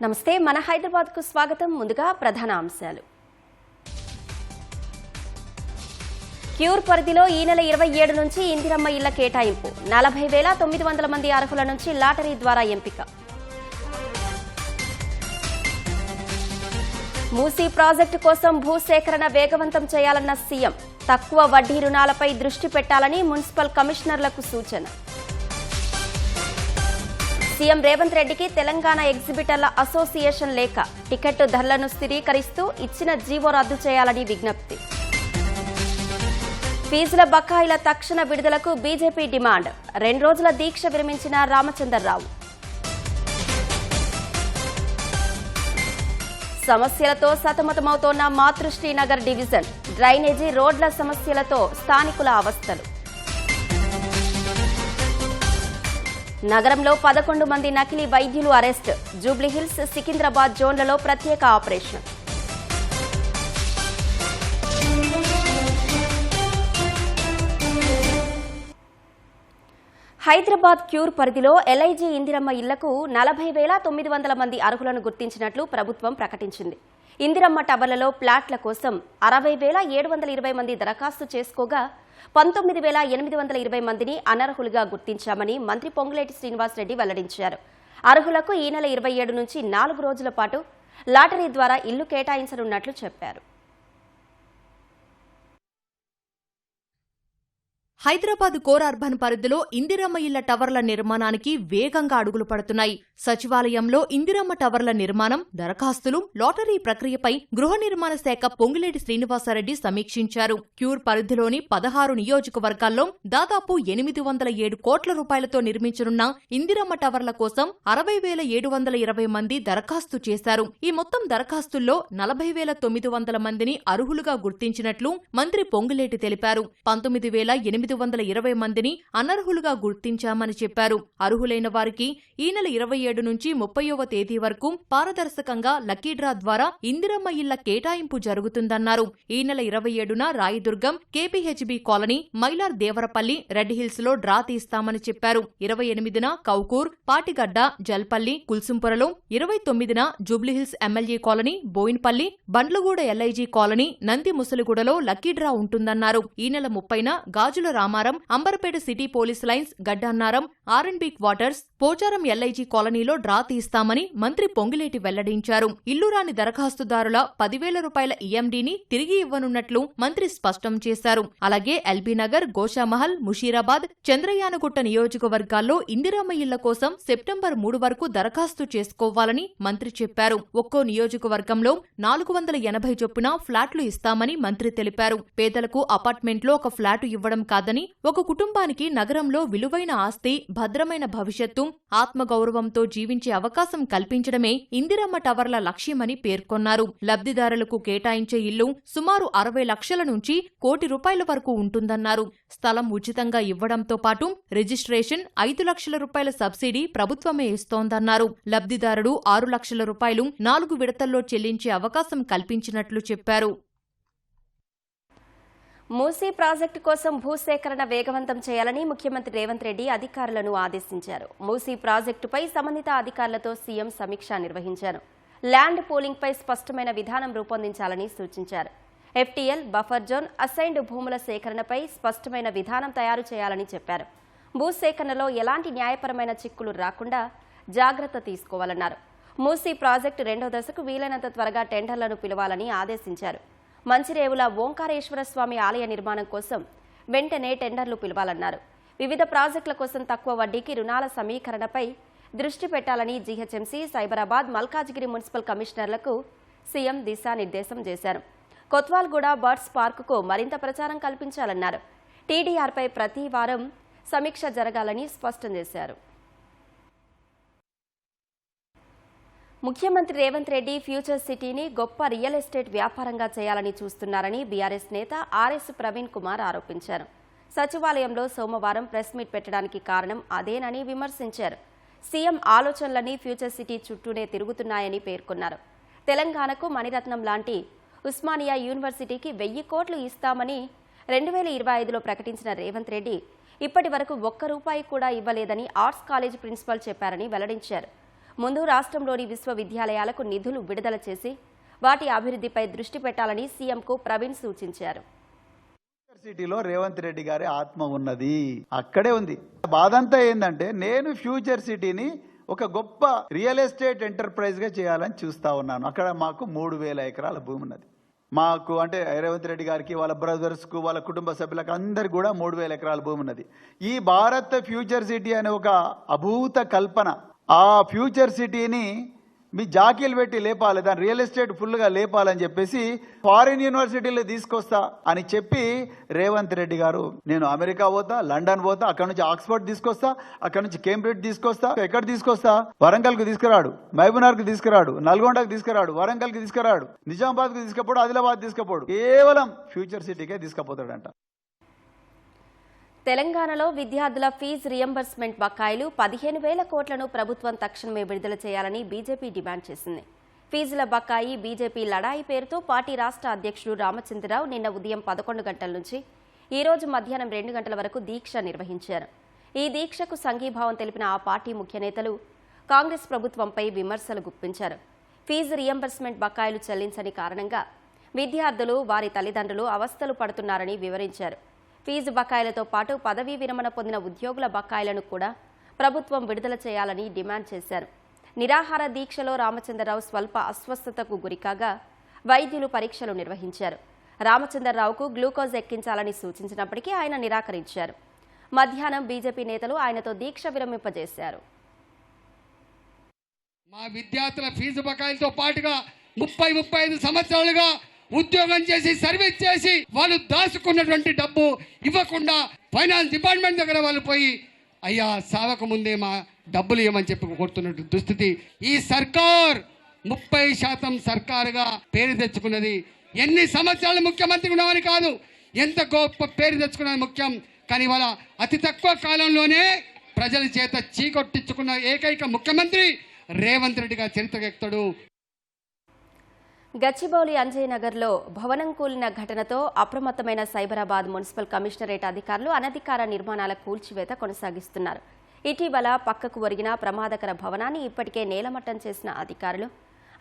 నమస్తే మన హైదరాబాద్ కు స్వాగతం. ముందుగా ప్రధాన అంశాలు. క్యూర్ పరిధిలో ఈ నెల 27 నుంచి ఇందిరమ్మ ఇళ్ల కేటాయింపు. 40,900 మంది అర్హుల నుంచి లాటరీ ద్వారా ఎంపిక. మూసీ ప్రాజెక్టు కోసం భూసేకరణ వేగవంతం చేయాలన్న సీఎం. తక్కువ వడ్డీ రుణాలపై దృష్టి పెట్టాలని మున్సిపల్ కమిషనర్లకు సూచన. సీఎం రేవంత్ రెడ్డికి తెలంగాణ ఎగ్జిబిటర్ల అసోసియేషన్ లేఖ. టికెట్ ధరలను స్థిరీకరిస్తూ ఇచ్చిన జీవో రద్దు చేయాలని విజ్ఞప్తి. ఫీజుల బకాయిల తక్షణ విడుదలకు బీజేపీ డిమాండ్. 2 రోజుల దీక్ష విరమించిన రామచంద్రరావు. సమస్యలతో సతమతమవుతోన్న మాతృశ్రీనగర్ డివిజన్. డ్రైనేజీ రోడ్ల సమస్యలతో స్థానికుల అవస్థలు. నగరంలో 11 మంది నకిలీ వైద్యులు అరెస్ట్. జూబ్లీహిల్స్, సికింద్రాబాద్ జోన్లలో ప్రత్యేక ఆపరేషన్. హైదరాబాద్ క్యూర్ పరిధిలో ఎల్ఐజీ ఇందిరమ్మ ఇళ్లకు 40,900 మంది అర్హులను గుర్తించినట్లు ప్రభుత్వం ప్రకటించింది. ఇందిరమ్మ టవర్లలో ఫ్లాట్ల కోసం 60,720 మంది దరఖాస్తు చేసుకోగా 19,820 మందిని అనర్హులుగా గుర్తించామని మంత్రి పొంగులేటి శ్రీనివాసరెడ్డి వెల్లడించారు. అర్హులకు ఈ నెల 27 నుంచి 4 రోజుల పాటు లాటరీ ద్వారా ఇల్లు కేటాయించనున్నట్లు చెప్పారు. హైదరాబాద్ కోర్ అర్బన్ పరిధిలో ఇందిరమ్మ ఇళ్ల టవర్ల నిర్మాణానికి వేగంగా అడుగులు పడుతున్నాయి. సచివాలయంలో ఇందిరమ్మ టవర్ల నిర్మాణం, దరఖాస్తులు, లాటరీ ప్రక్రియపై గృహ నిర్మాణ శాఖ పొంగులేటి శ్రీనివాసరెడ్డి సమీక్షించారు. క్యూర్ పరిధిలోని 16 నియోజకవర్గాల్లో దాదాపు 807 కోట్ల రూపాయలతో నిర్మించనున్న ఇందిరమ్మ టవర్ల కోసం 60,720 మంది దరఖాస్తు చేశారు. ఈ మొత్తం దరఖాస్తుల్లో 40,900 మందిని అర్హులుగా గుర్తించినట్లు మంత్రి పొంగులేటి తెలిపారు. 19,820 మందిని అనర్హులుగా గుర్తించామని చెప్పారు. అర్హులైన వారికి ఈ నెల 27 నుంచి 30వ తేదీ వరకు పారదర్శకంగా లక్కీ డ్రా ద్వారా ఇందిరమ్మ ఇళ్ల కేటాయింపు జరుగుతుందన్నారు. ఈ నెల 27న రాయదుర్గం, కేపీహెచ్బీ కాలనీ, మైలార్ దేవరపల్లి, రెడ్ హిల్స్ లో డ్రా తీస్తామని చెప్పారు. 28న కౌకూర్, పాటిగడ్డ, జల్పల్లి, కుల్సుంపురలో, 29న Jubilee Hills MLA colony, Bowenpally, Bandlaguda LIG colony, Nandi ముసలిగూడలో లక్కీ డ్రా ఉంటుందన్నారు. ఈ నెల 30న Gajula Ramaram, Amberpet city police lines, Gaddannaram, R and B quarters, Pocharam LIG కాలనీలో డ్రా తీస్తామని మంత్రి పొంగిలేటి వెల్లడించారు. ఇల్లు రాని దరఖాస్తుదారుల 10,000 రూపాయల ఈఎండీని తిరిగి ఇవ్వనున్నట్లు మంత్రి స్పష్టం చేశారు. అలాగే ఎల్బీనగర్, గోషామహల్, ముషీరాబాద్, చంద్రయానగుట్ట నియోజకవర్గాల్లో ఇందిరమ్మ ఇళ్ల కోసం సెప్టెంబర్ 3 వరకు దరఖాస్తు చేసుకోవాలని మంత్రి చెప్పారు. ఒక్కో నియోజకవర్గంలో 480 చొప్పున ఫ్లాట్లు ఇస్తామని మంత్రి తెలిపారు. పేదలకు అపార్ట్మెంట్లో ఒక ఫ్లాటు ఇవ్వడం కాదని, ఒక కుటుంబానికి నగరంలో విలువైన ఆస్తి, భద్రమైన భవిష్యత్తు, ఆత్మగౌరవంతో జీవించే అవకాశం కల్పించడమే ఇందిరమ్మ టవర్ల లక్ష్యమని పేర్కొన్నారు. లబ్ధిదారులకు కేటాయించే ఇల్లు సుమారు 60 లక్షల నుంచి 1 కోటి రూపాయల వరకు ఉంటుందన్నారు. స్థలం ఉచితంగా ఇవ్వడంతో పాటు రిజిస్ట్రేషన్, 5 లక్షల రూపాయల సబ్సిడీ ప్రభుత్వమే ఇస్తోందన్నారు. లబ్ధిదారుడు 6 లక్షల రూపాయలు 4 విడతల్లో చెల్లించే అవకాశం కల్పించినట్లు చెప్పారు. మూసీ ప్రాజెక్టు కోసం భూసేకరణ వేగవంతం చేయాలని ముఖ్యమంత్రి రేవంత్ రెడ్డి అధికారులను ఆదేశించారు. మూసీ ప్రాజెక్టుపై సంబంధిత అధికారులతో సీఎం సమీక్ష నిర్వహించారు. ల్యాండ్ పూలింగ్పై స్పష్టమైన విధానం రూపొందించాలని సూచించారు. ఎఫ్టీఎల్, బఫర్ జోన్, అసైన్డ్ భూముల సేకరణపై స్పష్టమైన విధానం తయారు చేయాలని చెప్పారు. భూసేకరణలో ఎలాంటి న్యాయపరమైన చిక్కులు రాకుండా జాగ్రత్త తీసుకోవాలన్నారు. మూసీ ప్రాజెక్టు 2వ దశకు వీలైనంత త్వరగా టెండర్లను పిలవాలని ఆదేశించారు. మంచిరేవుల ఓంకారేశ్వర స్వామి ఆలయ నిర్మాణం కోసం వెంటనే టెండర్లు పిలవాలన్నారు. వివిధ ప్రాజెక్టుల కోసం తక్కువ వడ్డీకి రుణాల సమీకరణపై దృష్టి పెట్టాలని జీహెచ్ఎంసీ, సైబరాబాద్, మల్కాజిగిరి మున్సిపల్ కమిషనర్లకు సీఎం దిశానిర్దేశం చేశారు. కొత్వాల్గూడ బర్డ్స్ పార్కుకు మరింత ప్రచారం కల్పించాలన్నారు. టీడీఆర్పై ప్రతి వారం సమీక్ష జరగాలని స్పష్టం చేశారు. ముఖ్యమంత్రి రేవంత్ రెడ్డి ఫ్యూచర్ సిటీని గొప్ప రియల్ ఎస్టేట్ వ్యాపారంగా చేయాలని చూస్తున్నారని బీఆర్ఎస్ నేత ఆర్ఎస్ ప్రవీణ్ కుమార్ ఆరోపించారు. సచివాలయంలో సోమవారం ప్రెస్ మీట్ పెట్టడానికి కారణం అదేనని విమర్శించారు. సీఎం ఆలోచనలన్నీ ఫ్యూచర్ సిటీ చుట్టూనే తిరుగుతున్నాయని పేర్కొన్నారు. తెలంగాణకు మణిరత్నం లాంటి ఉస్మానియా యూనివర్సిటీకి 1000 కోట్లు ఇస్తామని 2025లో ప్రకటించిన రేవంత్ రెడ్డి ఇప్పటి వరకు 1 రూపాయి కూడా ఇవ్వలేదని ఆర్ట్స్ కాలేజ్ ప్రిన్సిపల్ చెప్పారని వెల్లడించారు. ముందు రాష్ట్రంలోని విశ్వవిద్యాలయాలకు నిధులు విడుదల చేసి వాటి అభివృద్ధిపై దృష్టి పెట్టాలని సీఎంకు ప్రవీణ్ సూచించారు. సిటీలో రేవంత్ రెడ్డి గారి ఆత్మ ఉన్నది, అక్కడే ఉంది. బాధంతా ఏంటంటే నేను ఫ్యూచర్ సిటీని ఒక గొప్ప రియల్ ఎస్టేట్ ఎంటర్ప్రైజ్ గా చేయాలని చూస్తా ఉన్నాను. అక్కడ మాకు 3,000 ఎకరాల భూమి ఉన్నది. మాకు అంటే రేవంత్ రెడ్డి గారికి, వాళ్ళ బ్రదర్స్ కు, వాళ్ళ కుటుంబ సభ్యులకు అందరికి కూడా 3,000 ఎకరాల భూమి ఉన్నది. ఈ భారత్ ఫ్యూచర్ సిటీ అనే ఒక అభూత కల్పన, ఆ ఫ్యూచర్ సిటీని మీ జాకీలు పెట్టి లేపాలి, దాని రియల్ ఎస్టేట్ ఫుల్గా లేపాలని చెప్పేసి ఫారిన్ యూనివర్సిటీలు తీసుకొస్తా అని చెప్పి రేవంత్ రెడ్డి గారు, నేను అమెరికా పోతా, లండన్ పోతా, అక్కడ నుంచి ఆక్స్ఫర్డ్ తీసుకొస్తా, అక్కడ నుంచి కేంబ్రిడ్జ్ తీసుకొస్తా, ఎక్కడ తీసుకొస్తా, వరంగల్కు తీసుకురాడు, మహబూబ్నగర్కు తీసుకురాడు, నల్గొండకు తీసుకురాడు, వరంగల్కి తీసుకురాడు, నిజామాబాద్కు తీసుకపోడు, ఆదిలాబాద్ తీసుకపోడు, కేవలం ఫ్యూచర్ సిటీకే తీసుకుపోతాడంట. తెలంగాణలో విద్యార్థుల ఫీజు రియంబర్స్మెంట్ బకాయిలు 15,000 కోట్లను ప్రభుత్వం తక్షణమే విడుదల చేయాలని బీజేపీ డిమాండ్ చేసింది. ఫీజుల బకాయి బీజేపీ లడాయి పేరుతో పార్టీ రాష్ట్ర అధ్యక్షుడు రామచంద్రరావు నిన్న ఉదయం 11 గంటల నుంచి ఈ రోజు మధ్యాహ్నం 2 గంటల వరకు దీక్ష నిర్వహించారు. ఈ దీక్షకు సంఘీభావం తెలిపిన ఆ పార్టీ ముఖ్య నేతలు కాంగ్రెస్ ప్రభుత్వంపై విమర్శలు గుప్పించారు. ఫీజు రియంబర్స్మెంట్ బకాయిలు చెల్లించని కారణంగా విద్యార్థులు, వారి తల్లిదండ్రులు అవస్థలు పడుతున్నారని వివరించారు. ఫీజు బకాయిలతో పాటు పదవీ విరమణ పొందిన ఉద్యోగుల బకాయిలను కూడా ప్రభుత్వం విడుదల చేయాలని డిమాండ్ చేశారు. నిరాహార దీక్షలో రామచంద్రరావు స్వల్ప అస్వస్థతకు గురికాగా వైద్యులు పరీక్షలు నిర్వహించారు. రామచంద్రరావుకు గ్లూకోజ్ ఎక్కించాలని సూచించినప్పటికీ ఆయన నిరాకరించారు. మధ్యాహ్నం బీజేపీ నేతలు ఆయనతో దీక్ష విరమింపజేశారు. మా విద్యార్థుల ఫీజు బకాయిలతో పాటుగా 35 సంవత్సరాలుగా ఉద్యోగం చేసి సర్వీస్ చేసి వాళ్ళు దాచుకున్నటువంటి డబ్బు ఇవ్వకుండా ఫైనాన్స్ డిపార్ట్మెంట్ దగ్గర వాళ్ళు పోయి అయ్యా సావక ముందే మా డబ్బులు ఇవ్వమని చెప్పి కొడుతున్నటువంటి దుస్థితి. ఈ సర్కార్ 30% సర్కారుగా పేరు తెచ్చుకున్నది. ఎన్ని సంవత్సరాలు ముఖ్యమంత్రి ఉన్నవని కాదు, ఎంత గొప్ప పేరు తెచ్చుకున్నది ముఖ్యం. కానీ వాళ్ళ అతి తక్కువ కాలంలోనే ప్రజల చేత చీకొట్టించుకున్న ఏకైక ముఖ్యమంత్రి రేవంత్ రెడ్డి గారి చరిత్రకెక్తాడు. గచ్చిబౌలి అంజయ్యనగర్లో భవనం కూలిన ఘటనతో అప్రమత్తమైన సైబరాబాద్ మున్సిపల్ కమిషనరేట్ అధికారులు అనధికార నిర్మాణాల కూల్చివేత కొనసాగిస్తున్నారు. ఇటీవల పక్కకు ఒరిగిన ప్రమాదకర భవనాన్ని ఇప్పటికే నేలమట్టం చేసిన అధికారులు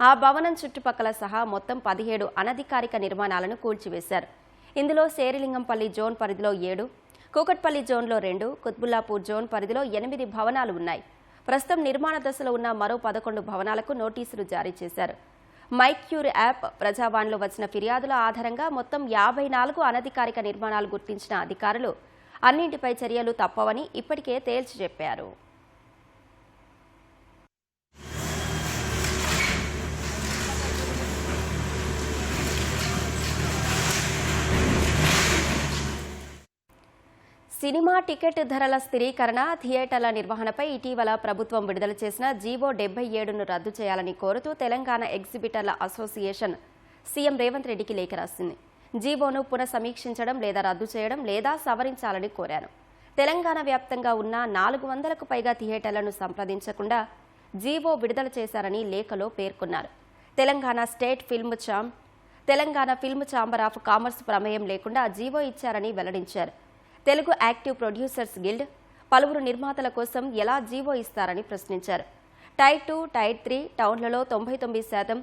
ఆ భవనం చుట్టుపక్కల సహా మొత్తం 17 అనధికారిక నిర్మాణాలను కూల్చివేశారు. ఇందులో శేరిలింగంపల్లి జోన్ పరిధిలో 7, కూకట్పల్లి జోన్లో 2, కుత్బుల్లాపూర్ జోన్ పరిధిలో 8 భవనాలు ఉన్నాయి. ప్రస్తుతం నిర్మాణ దశలో ఉన్న మరో 11 భవనాలకు నోటీసులు జారీ చేశారు. మైక్యూర్ యాప్, ప్రజావాణిలో వచ్చిన ఫిర్యాదుల ఆధారంగా మొత్తం 54 అనధికారిక నిర్మాణాలు గుర్తించిన అధికారులు అన్నింటిపై చర్యలు తప్పవని ఇప్పటికే తేల్చి చెప్పారు. సినిమా టికెట్ ధరల స్థిరీకరణ, థియేటర్ల నిర్వహణపై ఇటీవల ప్రభుత్వం విడుదల చేసిన జీవో 77ను రద్దు చేయాలని కోరుతూ తెలంగాణ ఎగ్జిబిటర్ల అసోసియేషన్ సీఎం రేవంత్ రెడ్డికి లేఖ రాసింది. జీవోను పునఃసమీక్షించడం లేదా రద్దు చేయడం లేదా సవరించాలని కోరారు. తెలంగాణ వ్యాప్తంగా ఉన్న 400కు పైగా థియేటర్లను సంప్రదించకుండా జీవో విడుదల చేశారని లేఖలో పేర్కొన్నారు. Telangana film chamber of commerce ప్రమేయం లేకుండా జీవో ఇచ్చారని వెల్లడించారు. తెలుగు యాక్టివ్ ప్రొడ్యూసర్స్ గిల్డ్ పలువురు నిర్మాతల కోసం ఎలా జీవో ఇస్తారని ప్రశ్నించారు. టైర్ 2, టైర్ 3 టౌన్లలో 99%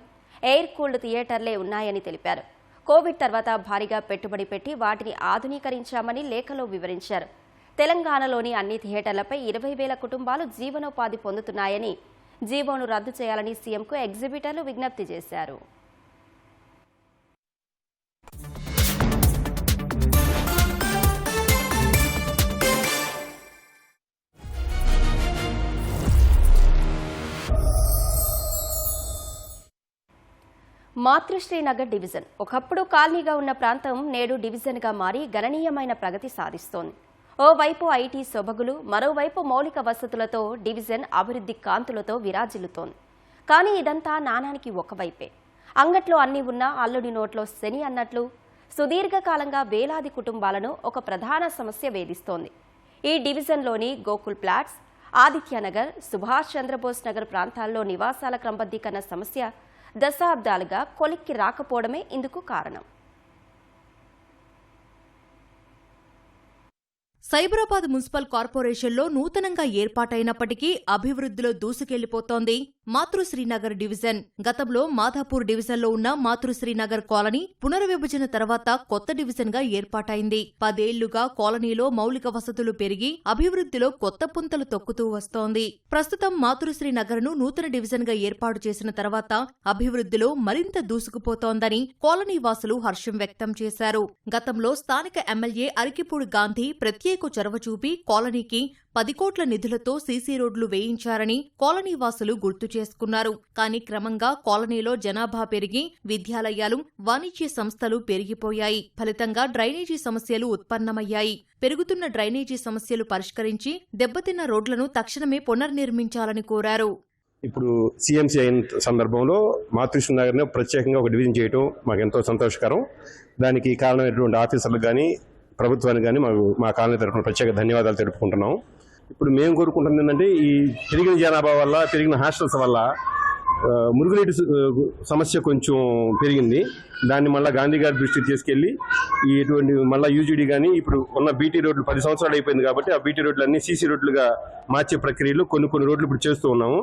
ఎయిర్ కూల్డ్ థియేటర్లే ఉన్నాయని తెలిపారు. కోవిడ్ తర్వాత భారీగా పెట్టుబడి పెట్టి వాటిని ఆధునీకరించామని లేఖలో వివరించారు. తెలంగాణలోని అన్ని థియేటర్లపై 20,000 కుటుంబాలు జీవనోపాధి పొందుతున్నాయని, జీవోను రద్దు చేయాలని సీఎంకు ఎగ్జిబిటర్లు విజ్ఞప్తి చేశారు. మాతృశ్రీనగర్ డివిజన్ ఒకప్పుడు కాలనీగా ఉన్న ప్రాంతం నేడు డివిజన్గా మారి గణనీయమైన ప్రగతి సాధిస్తోంది. ఓవైపు ఐటీ సొబగులు, మరోవైపు మౌలిక వసతులతో డివిజన్ అభివృద్ధి కాంతులతో విరాజిల్లుతోంది. కానీ ఇదంతా నాణానికి ఒకవైపే. అంగట్లో అన్నీ ఉన్నా అల్లుడి నోట్లో శని అన్నట్లు సుదీర్ఘకాలంగా వేలాది కుటుంబాలను ఒక ప్రధాన సమస్య వేధిస్తోంది. ఈ డివిజన్లోని గోకుల్ ప్లాట్స్, ఆదిత్యనగర్, సుభాష్ చంద్రబోస్ నగర్ ప్రాంతాల్లో నివాసాల క్రమబద్ధీకరణ సమస్య దశాబ్దాలుగా కొలిక్కి రాకపోవడమే ఇందుకు కారణం. సైబరాబాద్ మున్సిపల్ కార్పొరేషన్లో నూతనంగా ఏర్పాటైనప్పటికీ అభివృద్ధిలో దూసుకెళ్లిపోతోంది మాతృశ్రీనగర్ డివిజన్. గతంలో మాధాపూర్ డివిజన్లో ఉన్న మాతృశ్రీనగర్ కాలనీ పునర్విభజన తర్వాత కొత్త డివిజన్ గా ఏర్పాటైంది. 10 ఏళ్లుగా కాలనీలో మౌలిక వసతులు పెరిగి అభివృద్ధిలో కొత్త పుంతలు తొక్కుతూ వస్తోంది. ప్రస్తుతం మాతృశ్రీనగర్ ను నూతన డివిజన్ గా ఏర్పాటు చేసిన తర్వాత అభివృద్ధిలో మరింత దూసుకుపోతోందని కాలనీ వాసులు హర్షం వ్యక్తం చేశారు. గతంలో స్థానిక ఎమ్మెల్యే అరికిపూడి గాంధీ ప్రత్యేక చొరవ చూపి కాలనీకి 10 కోట్ల నిధులతో సీసీ రోడ్లు వేయించారని కాలనీ వాసులు గుర్తు చేసుకున్నారు. కానీ క్రమంగా కాలనీలో జనాభా పెరిగి విద్యాలయాలు, వాణిజ్య సంస్థలు పెరిగిపోయాయి. ఫలితంగా డ్రైనేజీ సమస్యలు ఉత్పన్నమయ్యాయి. పెరుగుతున్న డ్రైనేజీ సమస్యలు పరిష్కరించి దెబ్బతిన్న రోడ్లను తక్షణమే పునర్నిర్మించాలని కోరారు. ఇప్పుడు సీఎంసీ అయిన సందర్భంలో మాతృశ్రీనగర్ని ప్రత్యేకంగా ఒక డివిజన్ చేయడం మాకు ఎంతో సంతోషకరం. దానికి కారణమైనటువంటి ఆఫీసర్లకు కానీ ప్రభుత్వానికి కానీ మా కాలనీ తరఫున ప్రత్యేక ధన్యవాదాలు తెలుపుకుంటున్నాం. ఇప్పుడు మేము కోరుకుంటుంది ఏంటంటే ఈ పెరిగిన జనాభా వల్ల, పెరిగిన హాస్టల్స్ వల్ల మురుగునీటి సమస్య కొంచెం పెరిగింది. దాన్ని మళ్ళీ గాంధీ గారి దృష్టికి తీసుకెళ్లి ఇటువంటి మళ్ళీ యూజీడీ కానీ ఇప్పుడు ఉన్న బీటీ రోడ్లు 10 సంవత్సరాలు అయిపోయింది కాబట్టి ఆ బీటీ రోడ్లు అన్ని సీసీ రోడ్లుగా మార్చే ప్రక్రియలో కొన్ని రోడ్లు ఇప్పుడు చేస్తూ ఉన్నాము.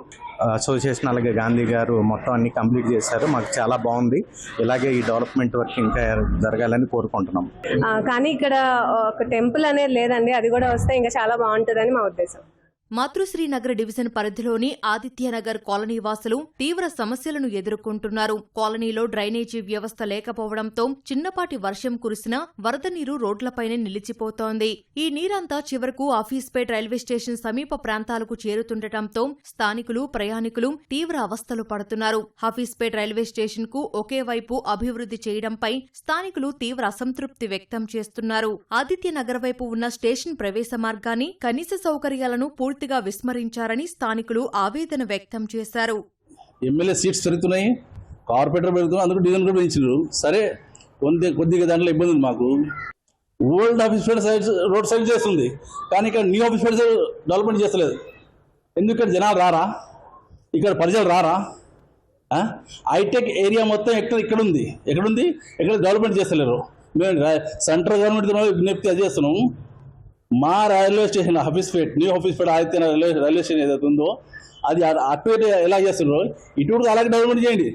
అసోసియేషన్ అలాగే గాంధీ గారు మొత్తం అన్ని కంప్లీట్ చేశారు. మాకు చాలా బాగుంది. ఇలాగే ఈ డెవలప్మెంట్ వర్క్ ఇంకా జరగాలని కోరుకుంటున్నాం. కానీ ఇక్కడ ఒక టెంపుల్ అనేది లేదండి. అది కూడా వస్తే ఇంకా చాలా బాగుంటుందని మా ఉద్దేశం. మాతృశ్రీనగర్ డివిజన్ పరిధిలోని ఆదిత్యనగర్ కాలనీ వాసులు తీవ్ర సమస్యలను ఎదుర్కొంటున్నారు. కాలనీలో డ్రైనేజీ వ్యవస్థ లేకపోవడంతో చిన్నపాటి వర్షం కురిసినా వరద నీరు రోడ్లపైనే నిలిచిపోతోంది. ఈ నీరంతా చివరకు ఆఫీస్పేట్ రైల్వే స్టేషన్ సమీప ప్రాంతాలకు చేరుతుండటంతో స్థానికులు, ప్రయాణికులు తీవ్ర అవస్థలు పడుతున్నారు. ఆఫీస్పేట్ రైల్వే స్టేషన్ కు ఒకే వైపు అభివృద్ధి చేయడంపై స్థానికులు తీవ్ర అసంతృప్తి వ్యక్తం చేస్తున్నారు. ఆదిత్యనగర్ వైపు ఉన్న స్టేషన్ ప్రవేశ మార్గాన్ని, కనీస సౌకర్యాలను పూర్తిగా విస్మరించారని స్థానికులు ఆవేదన వ్యక్తం చేశారు. ఎమ్మెల్యే సీట్స్ పెరుగుతున్నాయి, కార్పొరేటర్ పెరుగుతున్నాయి, అందుకు డివిజన్ కూడా పెంచారు. సరే కొద్దిగా దాంట్లో ఇబ్బంది ఉంది మాకు. ఓల్డ్ ఆఫీస్ రోడ్ సైడ్ చేస్తుంది, కానీ ఇక్కడ న్యూ ఆఫీస్ డెవలప్మెంట్ చేస్తలేదు. ఎందుకంటే జనాలు రారా, ఇక్కడ ప్రజలు రారా? హైటెక్ ఏరియా మొత్తం ఎక్కడుంది, ఎక్కడ డెవలప్మెంట్ చేస్తలేరు. మేము సెంట్రల్ గవర్నమెంట్ విజ్ఞప్తి అది చేస్తున్నాము. మా రైల్వే స్టేషన్ న్యూ ఆఫీస్పేట్ ఆదిత్య రైల్వే స్టేషన్ ఏదైతే ఉందో అది అటు ఎలా చేస్తున్నారో ఇటు అలాగే డెవలప్మెంట్ చేయండి.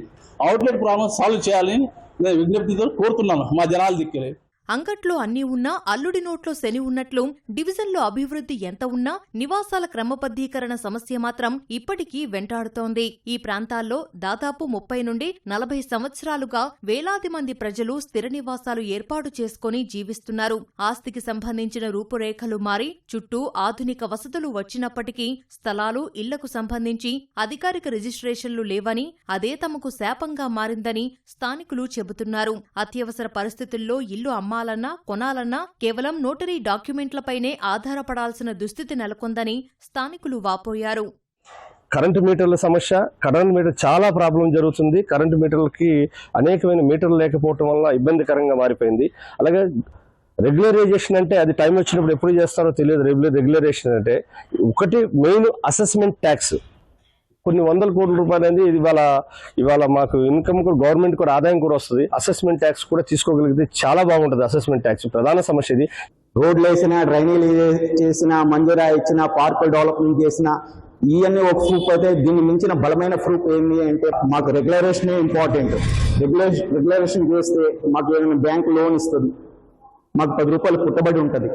అవుట్లెట్ ప్రాబ్లమ్ సాల్వ్ చేయాలని నేను విజ్ఞప్తితో కోరుతున్నాను మా జనాల దిక్కులే. అంగట్లో అన్నీ ఉన్నా అల్లుడి నోట్లో శని ఉన్నట్లు డివిజన్లో అభివృద్ధి ఎంత ఉన్నా నివాసాల క్రమబద్దీకరణ సమస్య మాత్రం ఇప్పటికీ వెంటాడుతోంది. ఈ ప్రాంతాల్లో దాదాపు 30 నుండి 40 సంవత్సరాలుగా వేలాది మంది ప్రజలు స్థిర నివాసాలు ఏర్పాటు చేసుకుని జీవిస్తున్నారు. ఆస్తికి సంబంధించిన రూపురేఖలు మారి చుట్టూ ఆధునిక వసతులు వచ్చినప్పటికీ స్థలాలు, ఇళ్లకు సంబంధించి అధికారిక రిజిస్ట్రేషన్లు లేవని, అదే తమకు శాపంగా మారిందని స్థానికులు చెబుతున్నారు. అత్యవసర పరిస్థితుల్లో ఇల్లు అమ్మాలన్నా, కొనాలన్నా కేవలం నోటరీ డాక్యుమెంట్లపైనే ఆధారపడాల్సిన దుస్థితి నెలకొందని స్థానికులు వాపోయారు. కరెంటు మీటర్ల సమస్య, కరెంటు మీటర్ చాలా ప్రాబ్లం జరుగుతుంది. కరెంటు మీటర్లకి అనేకమైన మీటర్లు లేకపోవటం వల్ల ఇబ్బందికరంగా మారిపోయింది. అలాగే రెగ్యులరైజేషన్ అంటే అది టైం వచ్చినప్పుడు ఎప్పుడు చేస్తారో తెలియదు. రెగ్యులరేషన్ అంటే ఒకటి మెయిన్ అసెస్మెంట్ ట్యాక్స్ కొన్ని 100 కోట్ల రూపాయలు అనేది ఇవాళ మాకు ఇన్కమ్ కూడా, గవర్నమెంట్ కూడా ఆదాయం కూడా వస్తుంది. అసెస్మెంట్ ట్యాక్స్ కూడా తీసుకోగలిగితే చాలా బాగుంటుంది. అసెస్మెంట్ ట్యాక్స్ ప్రధాన సమస్య ఇది. రోడ్లు వేసినా, డ్రైనేజీలు చేసినా, మంజూరా ఇచ్చినా, పార్కులు డెవలప్మెంట్ చేసినా ఇవన్నీ ఒక ప్రూఫ్ అయితే దీన్ని మించిన బలమైన ప్రూఫ్ ఏంటి అంటే మాకు రెగ్యులరేషన్ ఇంపార్టెంట్. రెగ్యులరేషన్ చేస్తే మాకు ఏదైనా బ్యాంకు లోన్ ఇస్తుంది, మాకు 10 రూపాయలు పుట్టబడి ఉంటుంది.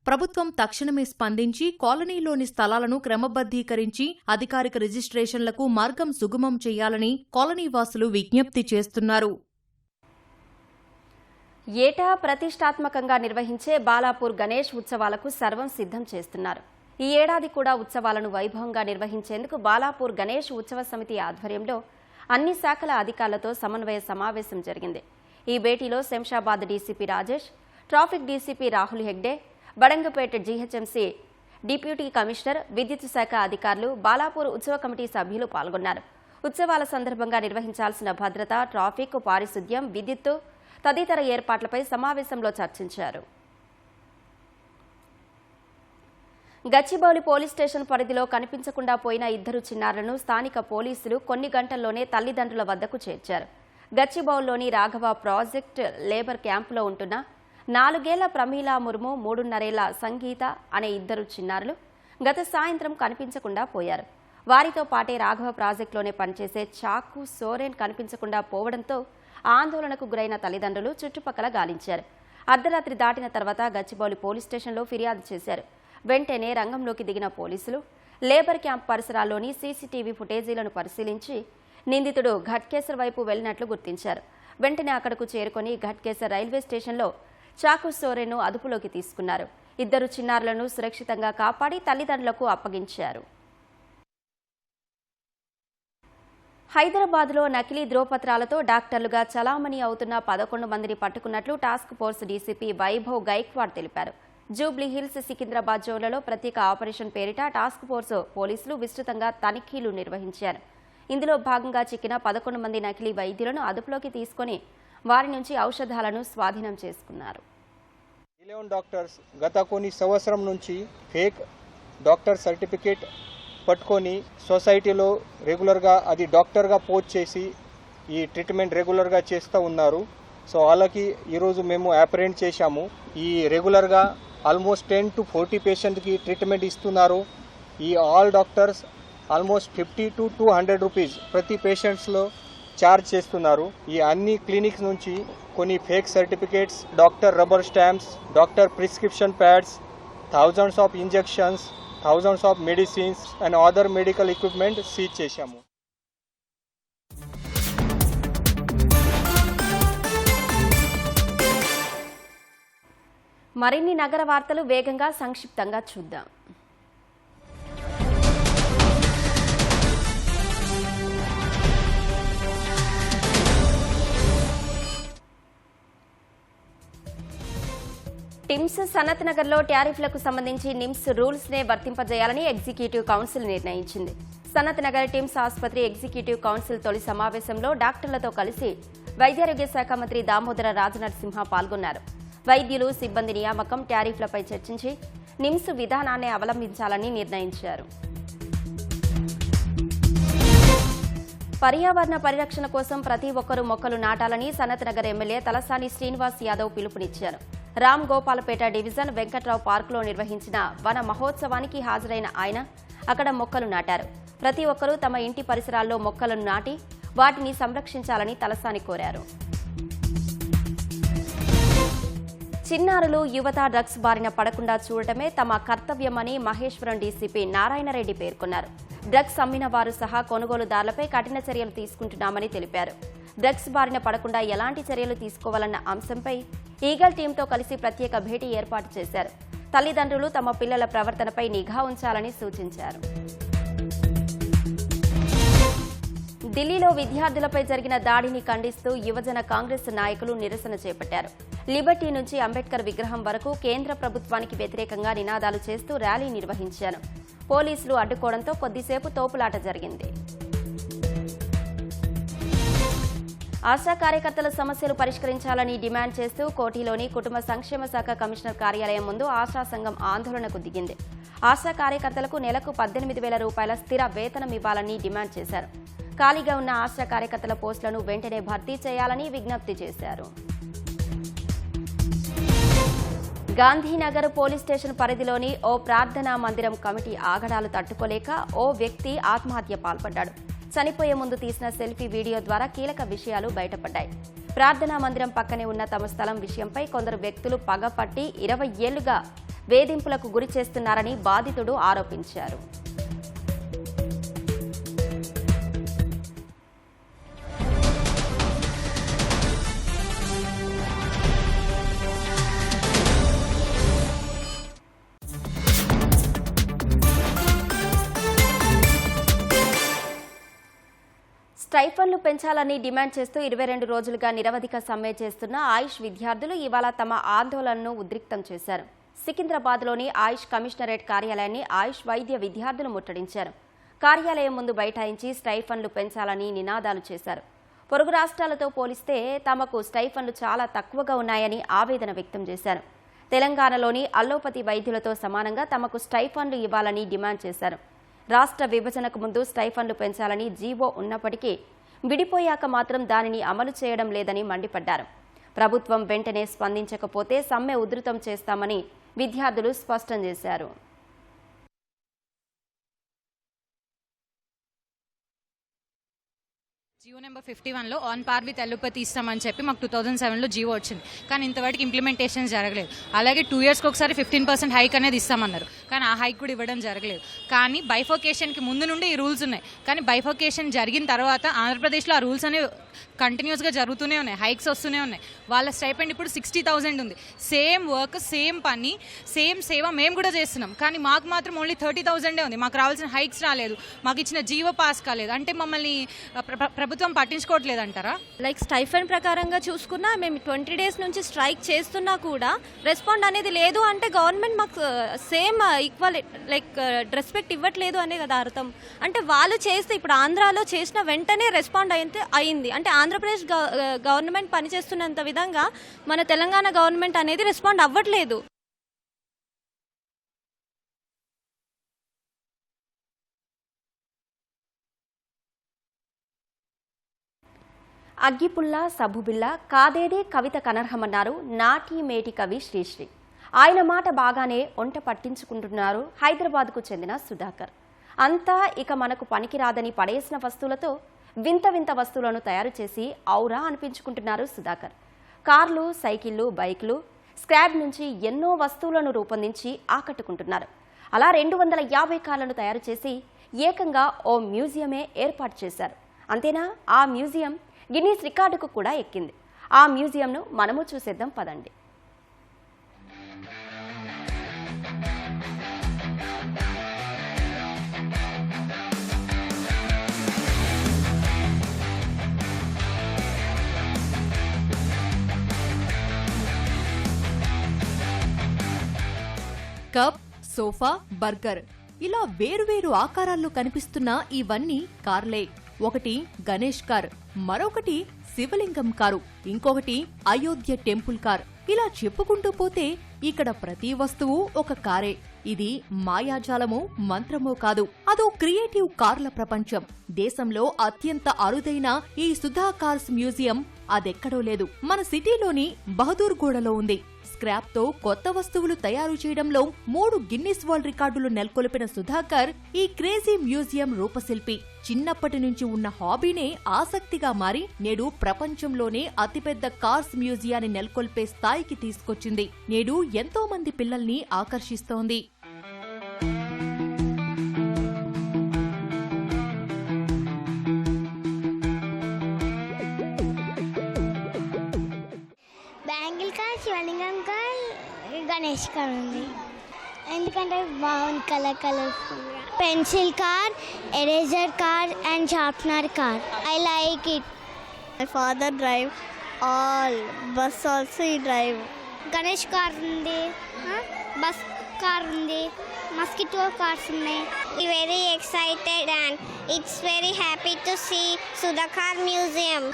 ప్రభుత్వం తక్షణమే స్పందించి కాలనీలోని స్థలాలను క్రమబద్దీకరించి అధికారిక రిజిస్ట్రేషన్లకు మార్గం సుగమం చేయాలని కాలనీవాసులు విజ్ఞప్తి చేస్తున్నారు. ఏటా ప్రతిష్టాత్మకంగా నిర్వహించే బాలాపూర్ గణేష్ ఉత్సవాలకు సర్వం సిద్ధం చేస్తున్నారు. ఈ ఏడాది కూడా ఉత్సవాలను వైభవంగా నిర్వహించేందుకు బాలాపూర్ గణేష్ ఉత్సవ సమితి ఆధ్వర్యంలో అన్ని శాఖల అధికారులతో సమన్వయ సమావేశం జరిగింది. ఈ భేటీలో Shamshabad DCP Rajesh, traffic DCP Rahul Hegde, Badangpet GHMC deputy commissioner, విద్యుత్ శాఖ అధికారులు, బాలాపూర్ ఉత్సవ కమిటీ సభ్యులు పాల్గొన్నారు. ఉత్సవాల సందర్భంగా నిర్వహించాల్సిన భద్రత, ట్రాఫిక్, పారిశుద్ధ్యం, విద్యుత్తు తదితర ఏర్పాట్లపై సమావేశంలో చర్చించారు. గచ్చిబౌలి పోలీస్ స్టేషన్ పరిధిలో కనిపించకుండా పోయిన 2 చిన్నారులను స్థానిక పోలీసులు కొన్ని గంటల్లోనే తల్లిదండ్రుల వద్దకు చేర్చారు. గచ్చిబౌల్లోని రాఘవ ప్రాజెక్ట్ లేబర్ క్యాంపులో ఉంటున్న 4 ఏళ్ల ప్రమీలా ముర్ము, 3.5 ఏళ్ల సంగీత అనే 2 చిన్నారులు గత సాయంత్రం కనిపించకుండా పోయారు. వారితో పాటే రాఘవ ప్రాజెక్టులోనే పనిచేసే చాకు సోరెన్ కనిపించకుండా పోవడంతో ఆందోళనకు గురైన తల్లిదండ్రులు చుట్టుపక్కల గాలించారు. అర్ధరాత్రి దాటిన తర్వాత గచ్చిబౌలి పోలీస్ స్టేషన్లో ఫిర్యాదు చేశారు. వెంటనే రంగంలోకి దిగిన పోలీసులు లేబర్ క్యాంప్ పరిసరాల్లోని సీసీటీవీ ఫుటేజీలను పరిశీలించి నిందితుడు ఘట్కేసర్ వైపు వెళ్లినట్లు గుర్తించారు. వెంటనే అక్కడకు చేరుకుని ఘట్కేసర్ రైల్వే స్టేషన్లో చాకు సోరెన్ను అదుపులోకి తీసుకున్నారు. 2 చిన్నారులను సురక్షితంగా కాపాడి తల్లిదండ్రులకు అప్పగించారు. హైదరాబాద్లో నకిలీ ధ్రువపత్రాలతో డాక్టర్లుగా చలామణి అవుతున్న 11 మందిని పట్టుకున్నట్లు task force DCP Vaibhav Gaikwad తెలిపారు. జూబ్లీహిల్స్, సికింద్రాబాద్ జోన్లలో ప్రత్యేక ఆపరేషన్ పేరిట టాస్క్ ఫోర్స్ పోలీసులు విస్తృతంగా తనిఖీలు నిర్వహించారు. ఇందులో భాగంగా చిక్కిన 11 మంది నకిలీ వైద్యులను అదుపులోకి తీసుకుని వారి నుంచి ఔషధాలను స్వాధీనం చేసుకున్నారు. 11 డాక్టర్స్ గత కొన్ని సంవత్సరం నుంచి ఫేక్ డాక్టర్ సర్టిఫికేట్ పట్టుకొని సొసైటీలో రెగ్యులర్గా అది డాక్టర్గా పోస్ట్ చేసి ఈ ట్రీట్మెంట్ రెగ్యులర్గా చేస్తూ ఉన్నారు. సో వాళ్ళకి ఈరోజు మేము అప్రెంట్ చేశాము. ఈ రెగ్యులర్గా ఆల్మోస్ట్ 10 to 40 పేషెంట్కి ట్రీట్మెంట్ ఇస్తున్నారు. ఈ all doctors almost 50 to 200 rupees ప్రతి పేషెంట్స్లో ఛార్జ్ చేస్తున్నారు. ఈ అన్ని క్లినిక్స్ నుంచి కొన్ని fake certificates, doctor rubber stamps, doctor prescription pads, thousands of injections, thousands of medicines and other medical equipment seize చేశాము. మరిన్ని నగర వార్తలు వేగంగా సంక్షిప్తంగా చూద్దాం. టిమ్స్ సనత్ నగర్లో టారిఫ్లకు సంబంధించి నిమ్స్ రూల్స్నే వర్తింపజేయాలని ఎగ్జిక్యూటివ్ కౌన్సిల్ నిర్ణయించింది. సనత్ నగర్ టిమ్స్ ఆసుపత్రి ఎగ్జిక్యూటివ్ కౌన్సిల్ తొలి సమావేశంలో డాక్టర్లతో కలిసి వైద్యారోగ్య శాఖ మంత్రి దామోదర రాజనరసింహ పాల్గొన్నారు. వైద్యులు, సిబ్బంది నియామకం, టారిఫ్లపై చర్చించి నిమ్స్ విధానాన్ని అవలంబించాలని నిర్ణయించారు. పర్యావరణ పరిరక్షణ కోసం ప్రతి ఒక్కరూ మొక్కలు నాటాలని సనత్ నగర్ ఎమ్మెల్యే తలసాని శ్రీనివాస్ యాదవ్ పిలుపునిచ్చారు. రామ్ గోపాలపేట డివిజన్ వెంకట్రావు పార్కులో నిర్వహించిన వన మహోత్సవానికి హాజరైన ఆయన అక్కడ మొక్కలు నాటారు. ప్రతి ఒక్కరూ తమ ఇంటి పరిసరాల్లో మొక్కలను నాటి వాటిని సంరక్షించాలని తలసాని కోరారు. చిన్నారులు, యువత డ్రగ్స్ బారిన పడకుండా చూడటమే తమ కర్తవ్యమని మహేశ్వరం డీసీపీ నారాయణరెడ్డి పేర్కొన్నారు. డ్రగ్స్ అమ్మిన వారు సహా కొనుగోలుదారులపై కఠిన చర్యలు తీసుకుంటున్నామని తెలిపారు. డ్రగ్స్ బారిన పడకుండా ఎలాంటి చర్యలు తీసుకోవాలన్న అంశంపై ఈగల్ టీంతో కలిసి ప్రత్యేక భేటీ ఏర్పాటు చేశారు. తల్లిదండ్రులు తమ పిల్లల ప్రవర్తనపై నిఘా ఉంచాలని సూచించారు. ఢిల్లీలో విద్యార్థులపై జరిగిన దాడిని ఖండిస్తూ యువజన కాంగ్రెస్ నాయకులు నిరసన చేపట్టారు. లిబర్టీ నుంచి అంబేద్కర్ విగ్రహం వరకు కేంద్ర ప్రభుత్వానికి వ్యతిరేకంగా నినాదాలు చేస్తూ ర్యాలీ నిర్వహించారు. పోలీసులు అడ్డుకోవడంతో కొద్దిసేపు తోపులాట జరిగింది. ఆశా కార్యకర్తల సమస్యలు పరిష్కరించాలని డిమాండ్ చేస్తూ కోఠీలోని కుటుంబ సంక్షేమ శాఖ కమిషనర్ కార్యాలయం ముందు ఆశా సంఘం ఆందోళనకు దిగింది. ఆశా కార్యకర్తలకు నెలకు 18,000 రూపాయల స్థిర వేతనం ఇవ్వాలని డిమాండ్ చేశారు. ఖాళీగా ఉన్న ఆశా కార్యకర్తల పోస్టులను వెంటనే భర్తీ చేయాలని విజ్ఞప్తి చేశారు. గాంధీనగర్ పోలీస్ స్టేషన్ పరిధిలోని ఓ ప్రార్థనా మందిరం కమిటీ ఆగడాలు తట్టుకోలేక ఓ వ్యక్తి ఆత్మహత్య పాల్పడ్డాడు. చనిపోయే ముందు తీసిన సెల్ఫీ వీడియో ద్వారా కీలక విషయాలు బయటపడ్డాయి. ప్రార్థనా మందిరం పక్కనే ఉన్న తమ స్థలం విషయంపై కొందరు వ్యక్తులు పగపట్టి 20 ఏళ్లుగా వేధింపులకు గురి చేస్తున్నారని బాధితుడు ఆరోపించారు. స్టైఫన్లు పెంచాలని డిమాండ్ చేస్తూ 22 రోజులుగా నిరవధిక సమ్మె చేస్తున్న ఆయుష్ విద్యార్థులు ఇవాళ తమ ఆందోళనను ఉద్రిక్తం చేశారు. సికింద్రాబాద్లోని ఆయుష్ కమిషనరేట్ కార్యాలయాన్ని ఆయుష్ వైద్య విద్యార్థులు ముట్టడించారు. కార్యాలయం ముందు బైఠాయించి స్టైఫన్లు పెంచాలని నినాదాలు చేశారు. పొరుగు రాష్ట్రాలతో పోలిస్తే తమకు స్టైఫన్లు చాలా తక్కువగా ఉన్నాయని ఆవేదన వ్యక్తం చేశారు. తెలంగాణలోని అల్లోపతి వైద్యులతో సమానంగా తమకు స్టైఫన్లు ఇవ్వాలని డిమాండ్ చేశారు. రాష్ట్ర విభజనకు ముందు స్టైఫన్లు పెంచాలని జీవో ఉన్నప్పటికీ విడిపోయాక మాత్రం దానిని అమలు చేయడం లేదని మండిపడ్డారు. ప్రభుత్వం వెంటనే స్పందించకపోతే సమ్మె ఉధృతం చేస్తామని విద్యార్థులు స్పష్టం చేశారు. జియో నెంబర్ 51లో ఆన్ పార్ విత్ ఎల్లుపతి ఇస్తామని చెప్పి మాకు 2007లో జియో వచ్చింది, కానీ ఇంతవరకు ఇంప్లిమెంటేషన్ జరగలేదు. అలాగే 2 ఇయర్స్కి ఒకసారి 15% హైక్ అనేది ఇస్తామన్నారు, కానీ ఆ హైక్ కూడా ఇవ్వడం జరగలేదు. కానీ బైఫోకేషన్కి ముందు నుండి ఈ రూల్స్ ఉన్నాయి, కానీ బైఫోకేషన్ జరిగిన తర్వాత ఆంధ్రప్రదేశ్లో ఆ రూల్స్ అనేవి కంటిన్యూస్గా జరుగుతూనే ఉన్నాయి, హైక్స్ వస్తూనే ఉన్నాయి. వాళ్ళ స్టైపెండ్ ఇప్పుడు 60,000 ఉంది. సేమ్ వర్క్, సేమ్ పని, సేమ్ సేవ మేము కూడా చేస్తున్నాం, కానీ మాకు మాత్రం ఓన్లీ 30,000 ఉంది. మాకు రావాల్సిన హైక్స్ రాలేదు, మాకు ఇచ్చిన జీవో పాస్ కాలేదు. అంటే మమ్మల్ని ప్రభుత్వం పట్టించుకోవట్లేదు అంటారా? లైక్ స్టైఫండ్ ప్రకారంగా చూసుకున్నా మేము 20 డేస్ నుంచి స్ట్రైక్ చేస్తున్నా కూడా రెస్పాండ్ అనేది లేదు అంటే గవర్నమెంట్ మాకు సేమ్ ఈక్వల్ లైక్ రెస్పెక్ట్ ఇవ్వట్లేదు అనే కదా అర్థం. అంటే వాళ్ళు చేస్తే ఇప్పుడు ఆంధ్రాలో చేసిన వెంటనే రెస్పాండ్ అయింది అంటే ఆంధ్రప్రదేశ్ గవర్నమెంట్ పనిచేస్తున్నంత విధంగా మన తెలంగాణ గవర్నమెంట్ అనేది రెస్పాండ్ అవ్వట్లేదు. అగ్గిపుల్ల సబ్బుబిల్ల కాదేదే కవిత కనర్హమన్నారు నాటి మేటి కవి శ్రీశ్రీ. ఆయన మాట బాగానే ఒంట పట్టించుకుంటున్నారు హైదరాబాద్కు చెందిన సుధాకర్. అంతా ఇక మనకు పనికిరాదని పడేసిన వస్తువులతో వింత వింత వస్తువులను తయారు చేసి ఔరా అనిపించుకుంటున్నారు సుధాకర్. కార్లు, సైకిళ్లు, బైకులు, స్క్రాప్ నుంచి ఎన్నో వస్తువులను రూపొందించి ఆకట్టుకుంటున్నారు. అలా 250 కార్లను తయారు చేసి ఏకంగా ఓ మ్యూజియమే ఏర్పాటు చేశారు. అంతేనా, ఆ మ్యూజియం గిన్నీస్ రికార్డుకు కూడా ఎక్కింది. ఆ మ్యూజియంను మనము చూసేద్దాం పదండి. కప్, సోఫా, బర్గర్ ఇలా వేరువేరు ఆకారాల్లో కనిపిస్తున్న ఇవన్నీ కార్లే. ఒకటి గణేష్ కార్, మరొకటి శివలింగం కారు, ఇంకొకటి అయోధ్య టెంపుల్ కార్. ఇలా చెప్పుకుంటూ పోతే ఇక్కడ ప్రతి వస్తువు ఒక కారే. ఇది మాయాజాలమో మంత్రమో కాదు, అదో క్రియేటివ్ కార్ల ప్రపంచం. దేశంలో అత్యంత అరుదైన ఈ సుధా కార్స్ మ్యూజియం అదెక్కడో లేదు, మన సిటీలోని బహదూర్గూడలో ఉంది. స్క్రాప్ తో కొత్త వస్తువులు తయారు చేయడంలో 3 గిన్నిస్ వరల్డ్ రికార్డులు నెలకొల్పిన సుధాకర్ ఈ క్రేజీ మ్యూజియం రూపశిల్పి. చిన్నప్పటి నుంచి ఉన్న హాబీనే ఆసక్తిగా మారి నేడు ప్రపంచంలోనే అతిపెద్ద కార్స్ మ్యూజియాన్ని నెలకొల్పే స్థాయికి తీసుకొచ్చింది. నేడు ఎంతో మంది పిల్లల్ని ఆకర్షిస్తోంది. బ్యాంగిల్ కార్, శివలింగం కార్, గణేష్ కార్ ఉంది. ఎందుకంటే బాగుంది, colour colourful. Pencil car, eraser car and sharpener car. I like it. My father drive all. Bus also ఈ డ్రైవ్. గణేష్ కార్ ఉంది, బస్ కార్ ఉంది, మస్కిటో కార్స్ ఉన్నాయి. Very excited and it's very happy to see Sudhakar museum.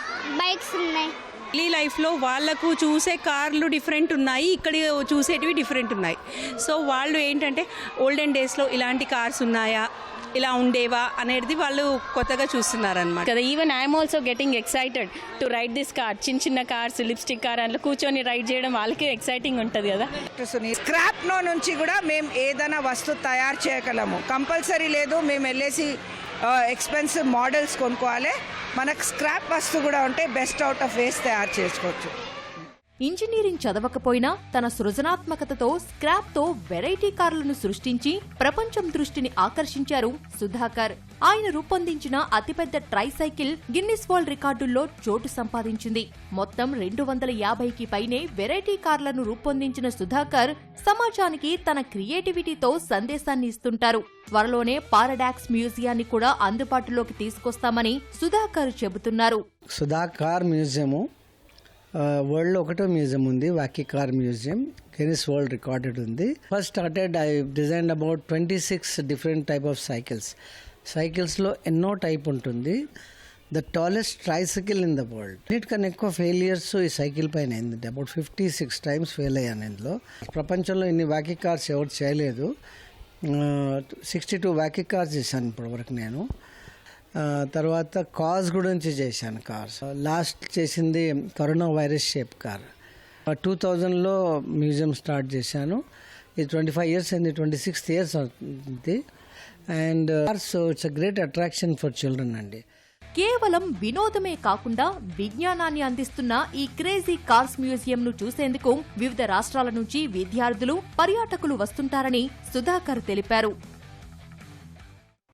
Bikes ఉన్నాయి. Daily లైఫ్లో వాళ్ళకు చూసే కార్లు different ఉన్నాయి, ఇక్కడ చూసేటివి డిఫరెంట్ ఉన్నాయి. సో వాళ్ళు ఏంటంటే ఓల్డెన్ డేస్లో ఇలాంటి కార్స్ ఉన్నాయా, ఇలా ఉండేవా అనేది వాళ్ళు కొత్తగా చూస్తున్నారనమాట కదా. Even I'm also getting excited to ride this car. చిన్న చిన్న కార్స్, లిప్స్టిక్ కార్ అందులో కూర్చొని రైడ్ చేయడం వాళ్ళకి ఎక్సైటింగ్ ఉంటుంది కదా. స్క్రాప్ నుంచి కూడా మేము ఏదైనా వస్తువు తయారు చేయగలము. కంపల్సరీ లేదు మేము వెళ్ళేసి ఎక్స్పెన్సివ్ మోడల్స్ కొనుక్కోవాలి. మనకు స్క్రాప్ వస్తువు కూడా ఉంటే బెస్ట్ అవుట్ ఆఫ్ వేస్ట్ తయారు చేసుకోవచ్చు. ఇంజనీరింగ్ చదవకపోయినా తన సృజనాత్మకతతో స్క్రాప్ తో వెరైటీ కార్లను సృష్టించి ప్రపంచం దృష్టిని ఆకర్షించారు సుధాకర్. ఆయన రూపొందించిన అతిపెద్ద ట్రైసైకిల్ గిన్నిస్ వరల్డ్ రికార్డుల్లో చోటు సంపాదించింది. మొత్తం 250కి పైనే వెరైటీ కార్లను రూపొందించిన సుధాకర్ సమాజానికి తన క్రియేటివిటీతో సందేశాన్ని ఇస్తుంటారు. త్వరలోనే పారాడాక్స్ మ్యూజియాన్ని కూడా అందుబాటులోకి తీసుకొస్తామని సుధాకర్ చెబుతున్నారు. సుధాకర్ మ్యూజియము వరల్డ్లో ఒకటో మ్యూజియం ఉంది, wacky car museum. Guinness world recorded ఉంది. First started I designed about 26 different type of cycles. సైకిల్స్లో ఎన్నో టైప్ ఉంటుంది. The tallest tricycle in the world. అన్నిటికన్నా ఎక్కువ ఫెయిలియర్స్ ఈ సైకిల్ పైన అయింది. అబౌట్ 56 టైమ్స్ ఫెయిల్ అయ్యాను ఇందులో. ప్రపంచంలో ఇన్ని వాకీ కార్స్ ఎవరు చేయలేదు. 62 వాకీ కార్స్ చేశాను ఇప్పటివరకు నేను. తర్వాత కార్స్ గురించి చేశాను. కార్స్ లాస్ట్ చేసింది కరోనా వైరస్ షేప్ కార్. 2000లో మ్యూజియం స్టార్ట్ చేశాను. ఇది 25 ఇయర్స్ అయింది, 26th ఇయర్స్ అవుతుంది. And so it's a great attraction for children అండి. కేవలం వినోదమే కాకుండా విజ్ఞానాన్ని అందిస్తున్న ఈ క్రేజీ కార్స్ మ్యూజియంను చూసేందుకు వివిధ రాష్ట్రాల నుంచి విద్యార్థులు, పర్యాటకులు వస్తుంటారని సుధాకర్ తెలిపారు.